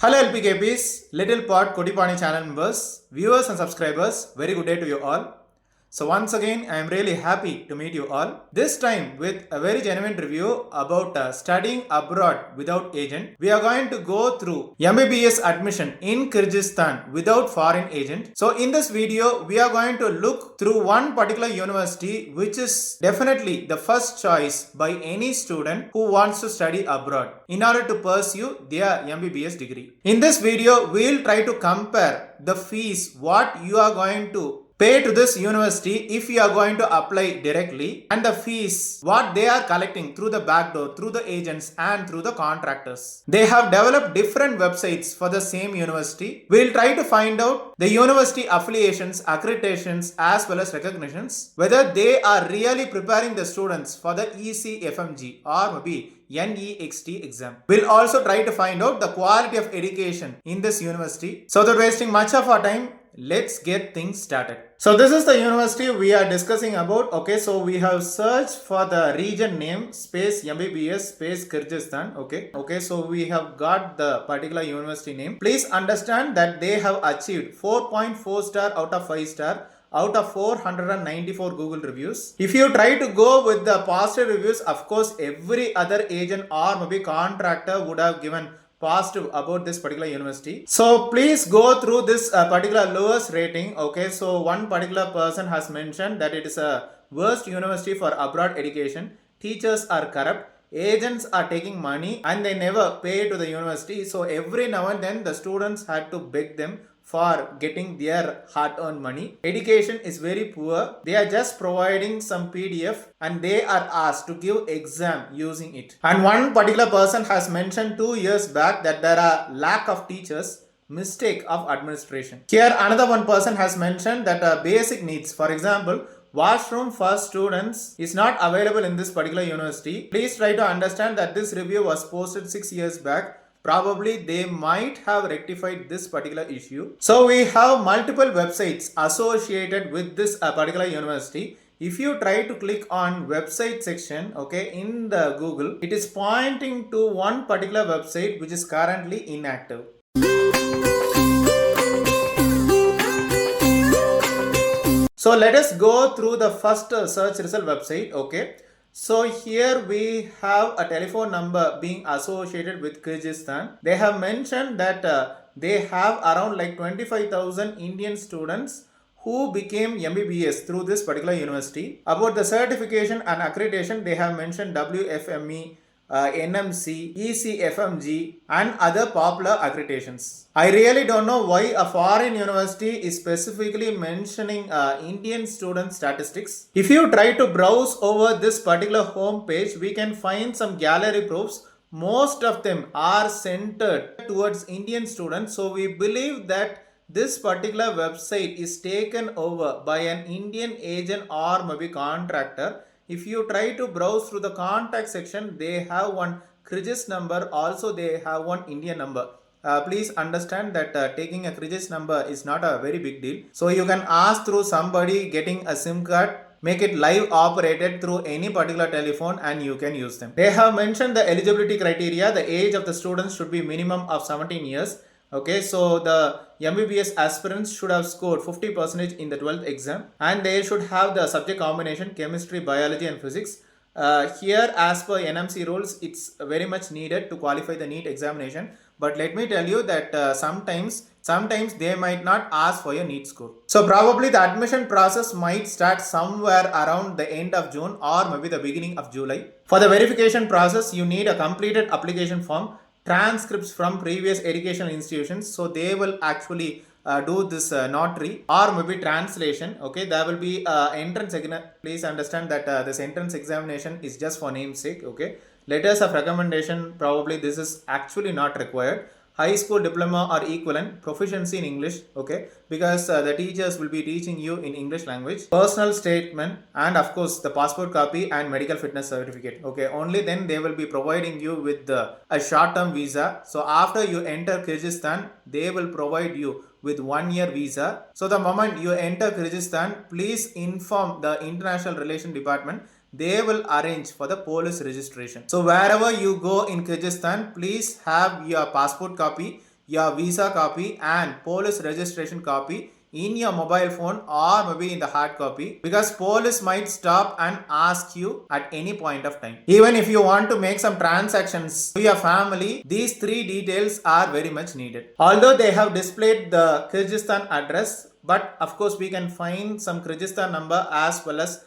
Hello LPKPs, Little Pod Kutti Paanai channel members, viewers and subscribers, very good day to you all. So once again, I am really happy to meet you all. This time with a very genuine review about studying abroad without agent. We are going to go through MBBS admission in Kyrgyzstan without foreign agent. So in this video, we are going to look through one particular university which is definitely the first choice by any student who wants to study abroad in order to pursue their MBBS degree. In this video, we will try to compare the fees what you are going to pay to this university if you are going to apply directly, and the fees what they are collecting through the back door, through the agents and through the contractors. They have developed different websites for the same university. We will try to find out the university affiliations, accreditations as well as recognitions, whether they are really preparing the students for the ECFMG or maybe NEXT exam. We'll also try to find out the quality of education in this university. So without wasting much of our time, let's get things started. So this is the university we are discussing about. Okay, so we have searched for the region name space MBBS space Kyrgyzstan. Okay, so we have got the particular university name. Please understand that they have achieved 4.4 star out of 5 star out of 494 Google reviews. If you try to go with the positive reviews, of course every other agent or maybe contractor would have given positive about this particular university. So please go through this particular lowest rating. Okay, so one particular person has mentioned that it is a worst university for abroad education. Teachers are corrupt, agents are taking money and they never pay to the university. So every now and then the students had to beg them for getting their hard-earned money. Education is very poor. They are just providing some PDF and they are asked to give exam using it. And one particular person has mentioned 2 years back that there are lack of teachers, mistake of administration. Here another one person has mentioned that basic needs, for example, washroom for students is not available in this particular university. Please try to understand that this review was posted 6 years back. Probably they might have rectified this particular issue. So we have multiple websites associated with this particular university. If you try to click on website section, okay, in the Google, it is pointing to one particular website which is currently inactive. So let us go through the first search result website. Okay. So here we have a telephone number being associated with Kyrgyzstan. They have mentioned that they have around like 25,000 Indian students who became MBBS through this particular university. About the certification and accreditation, they have mentioned WFME, NMC, ECFMG and other popular accreditations. I really don't know why a foreign university is specifically mentioning Indian student statistics. If you try to browse over this particular home page, we can find some gallery proofs. Most of them are centered towards Indian students. So we believe that this particular website is taken over by an Indian agent or maybe contractor. If you try to browse through the contact section, they have one Kyrgyz number, also they have one Indian number. Please understand that taking a Kyrgyz number is not a very big deal. So you can ask through somebody getting a SIM card, make it live operated through any particular telephone and you can use them. They have mentioned the eligibility criteria. The age of the students should be minimum of 17 years. Okay, so the MBBS aspirants should have scored 50% in the 12th exam and they should have the subject combination chemistry, biology and physics. Here as per NMC rules, it's very much needed to qualify the NEET examination. But let me tell you that sometimes they might not ask for your NEET score. So probably the admission process might start somewhere around the end of June or maybe the beginning of July. For the verification process, you need a completed application form, transcripts from previous educational institutions. So they will actually do this notary or maybe translation. Okay, there will be entrance exam. Please understand that this entrance examination is just for namesake. Okay, letters of recommendation, probably this is actually not required. High school diploma or equivalent, proficiency in English, okay, because the teachers will be teaching you in English language, personal statement and of course the passport copy and medical fitness certificate. Okay, only then they will be providing you with a short-term visa. So after you enter Kyrgyzstan, they will provide you with 1 year visa. So the moment you enter Kyrgyzstan, please inform the International Relations Department. They will arrange for the police registration. So wherever you go in Kyrgyzstan, please have your passport copy, your visa copy and police registration copy in your mobile phone or maybe in the hard copy, because police might stop and ask you at any point of time. Even if you want to make some transactions to your family, these three details are very much needed. Although they have displayed the Kyrgyzstan address, but of course we can find some Kyrgyzstan number as well as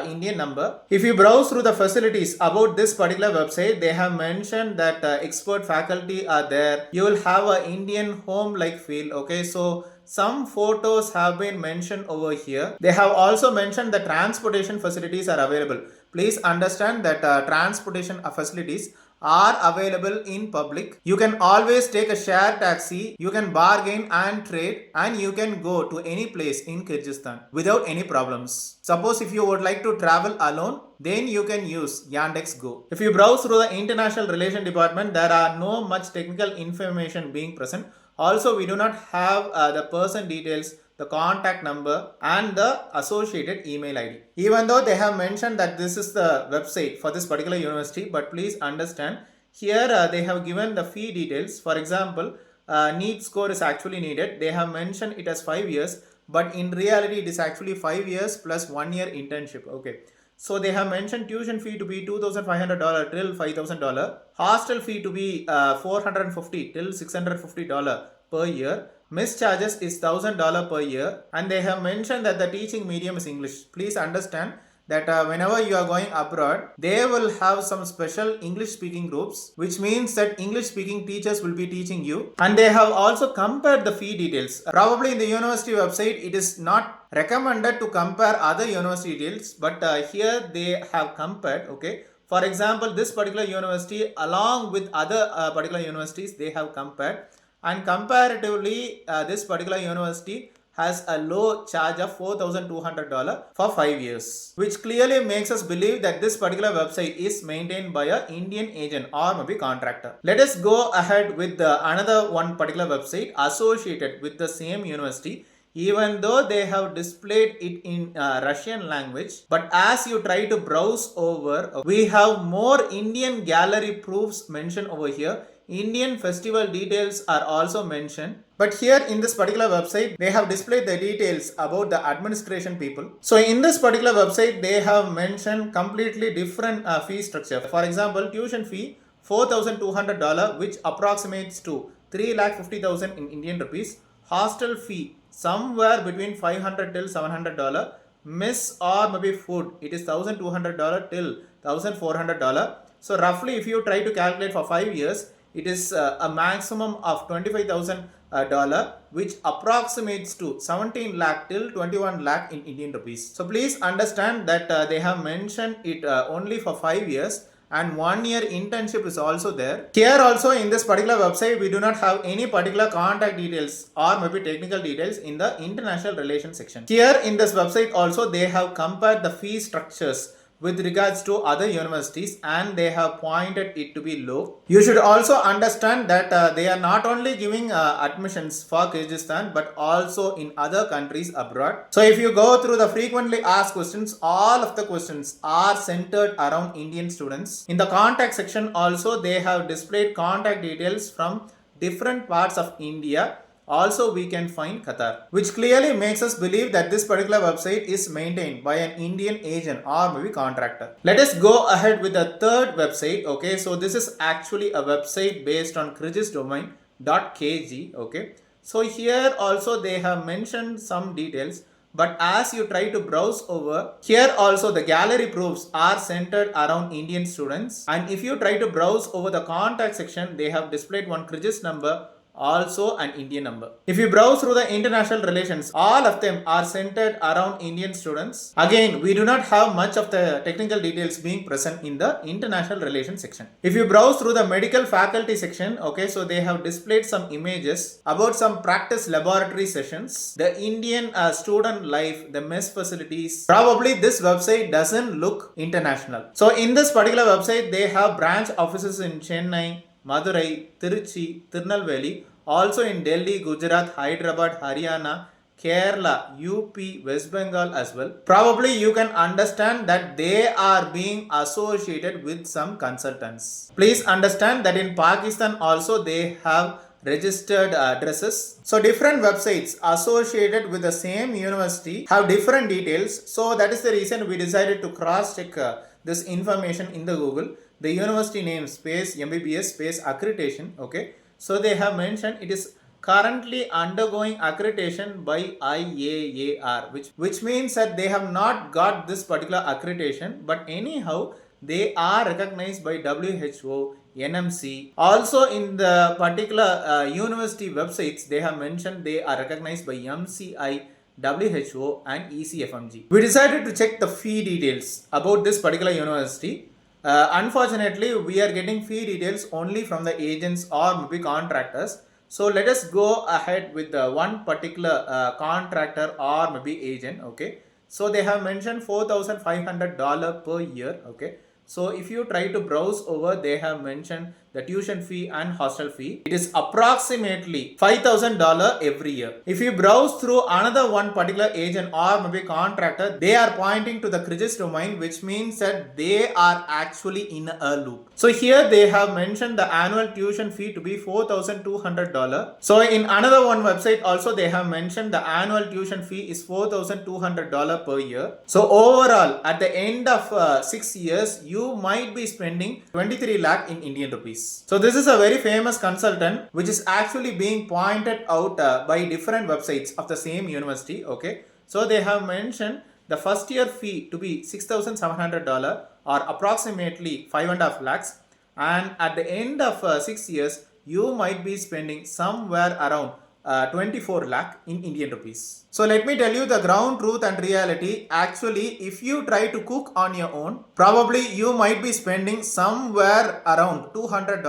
Indian number. If you browse through the facilities about this particular website, they have mentioned that expert faculty are there. You will have a Indian home like feel. Okay, so some photos have been mentioned over here. They have also mentioned the transportation facilities are available. Please understand that transportation facilities are available in public. You can always take a share taxi, you can bargain and trade, and you can go to any place in Kyrgyzstan without any problems. Suppose if you would like to travel alone, then you can use Yandex Go. If you browse through the international relation department, there are no much technical information being present. Also, we do not have the person details, the contact number and the associated email ID. Even though they have mentioned that this is the website for this particular university, but please understand here they have given the fee details. For example, NEET score is actually needed. They have mentioned it as 5 years, but in reality it is actually 5 years plus 1 year internship. Okay. So they have mentioned tuition fee to be $2,500 till $5,000, hostel fee to be $450 till $650 per year. Miss charges is $1,000 per year, and they have mentioned that the teaching medium is English. Please understand that whenever you are going abroad, they will have some special English speaking groups, which means that English speaking teachers will be teaching you. And they have also compared the fee details. Probably in the university website, it is not recommended to compare other university details, but here they have compared. Okay. For example, this particular university along with other particular universities, they have compared, and comparatively this particular university has a low charge of $4,200 for 5 years, which clearly makes us believe that this particular website is maintained by an Indian agent or maybe contractor. Let us go ahead with another one particular website associated with the same university, even though they have displayed it in Russian language. But as you try to browse over, we have more Indian gallery proofs mentioned over here. Indian festival details are also mentioned. But here in this particular website, they have displayed the details about the administration people. So in this particular website, they have mentioned completely different fee structure. For example, tuition fee $4,200, which approximates to 3,50,000 in Indian rupees. Hostel fee somewhere between $500 till $700. Miss or maybe food, it is $1,200 till $1,400. So roughly, if you try to calculate for 5 years, it is a maximum of $25,000, which approximates to 17 lakh till 21 lakh in Indian rupees. So please understand that they have mentioned it only for 5 years, and 1 year internship is also there. Here also in this particular website, we do not have any particular contact details or maybe technical details in the international relations section. Here in this website also, they have compared the fee structures with regards to other universities, and they have pointed it to be low. You should also understand that they are not only giving admissions for Kyrgyzstan, but also in other countries abroad. So if you go through the frequently asked questions, all of the questions are centered around Indian students. In the contact section also, they have displayed contact details from different parts of India. Also, we can find Qatar, which clearly makes us believe that this particular website is maintained by an Indian agent or maybe contractor. Let us go ahead with the third website. Okay, so this is actually a website based on kyrgyzdomain.kg. Okay, so here also they have mentioned some details. But as you try to browse over, here also the gallery proofs are centered around Indian students. And if you try to browse over the contact section, they have displayed one Kyrgyz number, also an Indian number. If you browse through the international relations, all of them are centered around Indian students. Again, we do not have much of the technical details being present in the international relations section. If you browse through the medical faculty section, okay, so they have displayed some images about some practice laboratory sessions, the Indian student life, the mess facilities. Probably this website doesn't look international. So in this particular website, they have branch offices in Chennai, Madurai, Tiruchi, Tirunelveli, also in Delhi, Gujarat, Hyderabad, Haryana, Kerala, UP, West Bengal as well. Probably you can understand that they are being associated with some consultants. Please understand that in Pakistan also they have registered addresses. So different websites associated with the same university have different details. So that is the reason we decided to cross check this information in the Google. The university name space MBBS space accreditation. Okay. So they have mentioned it is currently undergoing accreditation by IAAR, which means that they have not got this particular accreditation, but anyhow they are recognized by WHO, NMC. Also in the particular university websites, they have mentioned they are recognized by MCI, WHO and ECFMG. We decided to check the fee details about this particular university. Unfortunately, we are getting fee details only from the agents or maybe contractors. So let us go ahead with the one particular contractor or maybe agent. Okay. So they have mentioned $4,500 per year. Okay. So if you try to browse over, they have mentioned the tuition fee and hostel fee. It is approximately $5,000 every year. If you browse through another one particular agent or maybe contractor, they are pointing to the Kyrgyz domain, which means that they are actually in a loop. So here they have mentioned the annual tuition fee to be $4,200. So in another one website also they have mentioned the annual tuition fee is $4,200 per year. So overall at the end of 6 years, you might be spending 23 lakh in Indian rupees. So this is a very famous consultant which is actually being pointed out by different websites of the same university. Okay. So they have mentioned the first year fee to be $6,700 or approximately 5.5 lakhs. And at the end of 6 years, you might be spending somewhere around 24 lakh in Indian rupees. So let me tell you the ground truth and reality. Actually, if you try to cook on your own, probably you might be spending somewhere around $200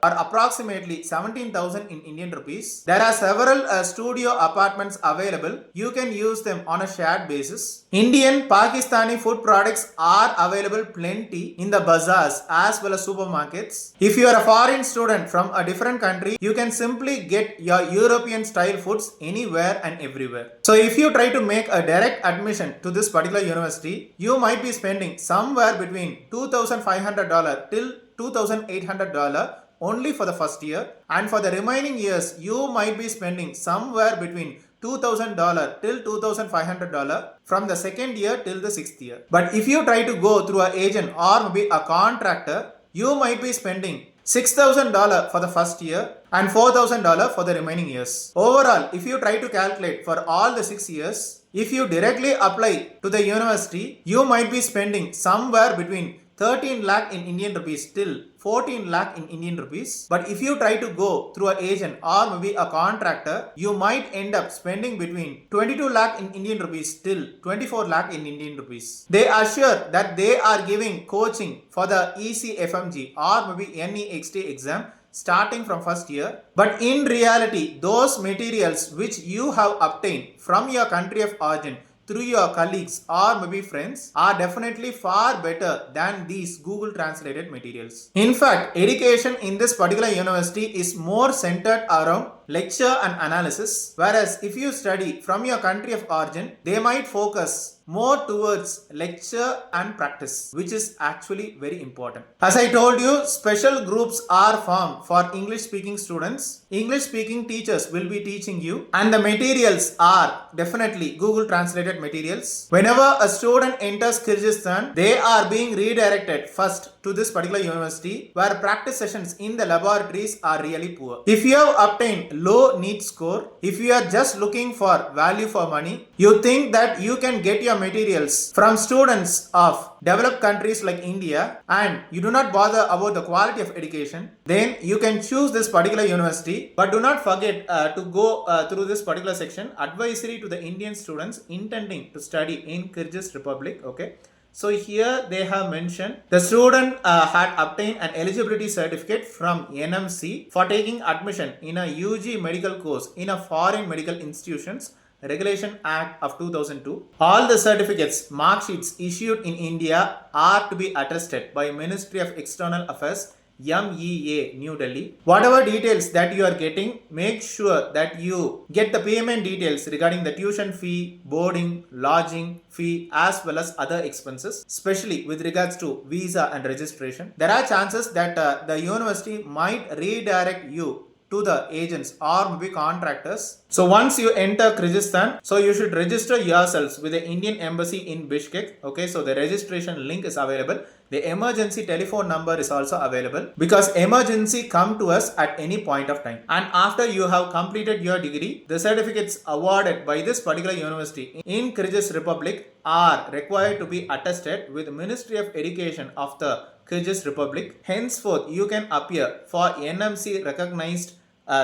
or approximately 17,000 in Indian rupees. There are several studio apartments available. You can use them on a shared basis. Indian, Pakistani food products are available plenty in the bazaars as well as supermarkets. If you are a foreign student from a different country, you can simply get your European style foods anywhere and everywhere. So if you try to make a direct admission to this particular university, you might be spending somewhere between $2,500 till $2,800 only for the first year, and for the remaining years you might be spending somewhere between $2,000 till $2,500 from the second year till the sixth year. But if you try to go through an agent or maybe a contractor, you might be spending $6,000 for the first year and $4,000 for the remaining years. Overall, if you try to calculate for all the 6 years, if you directly apply to the university, you might be spending somewhere between 13 lakh in Indian rupees till 14 lakh in Indian rupees. But if you try to go through an agent or maybe a contractor, you might end up spending between 22 lakh in Indian rupees till 24 lakh in Indian rupees. They assure that they are giving coaching for the ECFMG or maybe NEXT exam starting from first year. But in reality, those materials which you have obtained from your country of origin through your colleagues or maybe friends are definitely far better than these Google translated materials. In fact, education in this particular university is more centered around lecture and analysis, whereas if you study from your country of origin, they might focus more towards lecture and practice, which is actually very important. As I told you, special groups are formed for English speaking students. English speaking teachers will be teaching you, and the materials are definitely Google translated materials. Whenever a student enters Kyrgyzstan, they are being redirected first to this particular university where practice sessions in the laboratories are really poor. If you have obtained low NEET score, if you are just looking for value for money, you think that you can get your materials from students of developed countries like India and you do not bother about the quality of education, then you can choose this particular university. But do not forget to go through this particular section, advisory to the Indian students intending to study in Kyrgyz Republic. Okay. So here they have mentioned the student had obtained an eligibility certificate from NMC for taking admission in a UG medical course in a foreign medical institutions Regulation Act of 2002. All the certificates, mark sheets issued in India are to be attested by Ministry of External Affairs, MEA, New Delhi. Whatever details that you are getting, make sure that you get the payment details regarding the tuition fee, boarding, lodging fee as well as other expenses, especially with regards to visa and registration. There are chances that the university might redirect you to the agents or maybe contractors. So once you enter Kyrgyzstan, so you should register yourselves with the Indian embassy in Bishkek. Okay, so the registration link is available. The emergency telephone number is also available because emergency come to us at any point of time. And after you have completed your degree, the certificates awarded by this particular university in Kyrgyz Republic are required to be attested with the Ministry of Education of the Kyrgyz Republic. Henceforth, you can appear for NMC recognized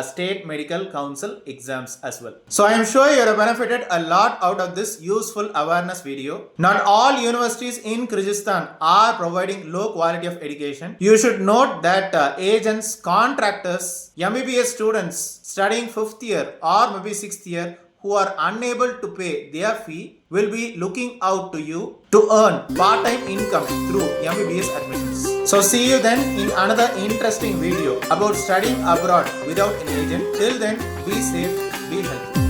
state medical council exams as well. So I am sure you have benefited a lot out of this useful awareness video. Not all universities in Kyrgyzstan are providing low quality of education. You should note that agents, contractors, MBBS students studying 5th year or maybe 6th year who are unable to pay their fee will be looking out to you to earn part-time income through MBBS admissions. So see you then in another interesting video about studying abroad without an agent. Till then, be safe, be healthy.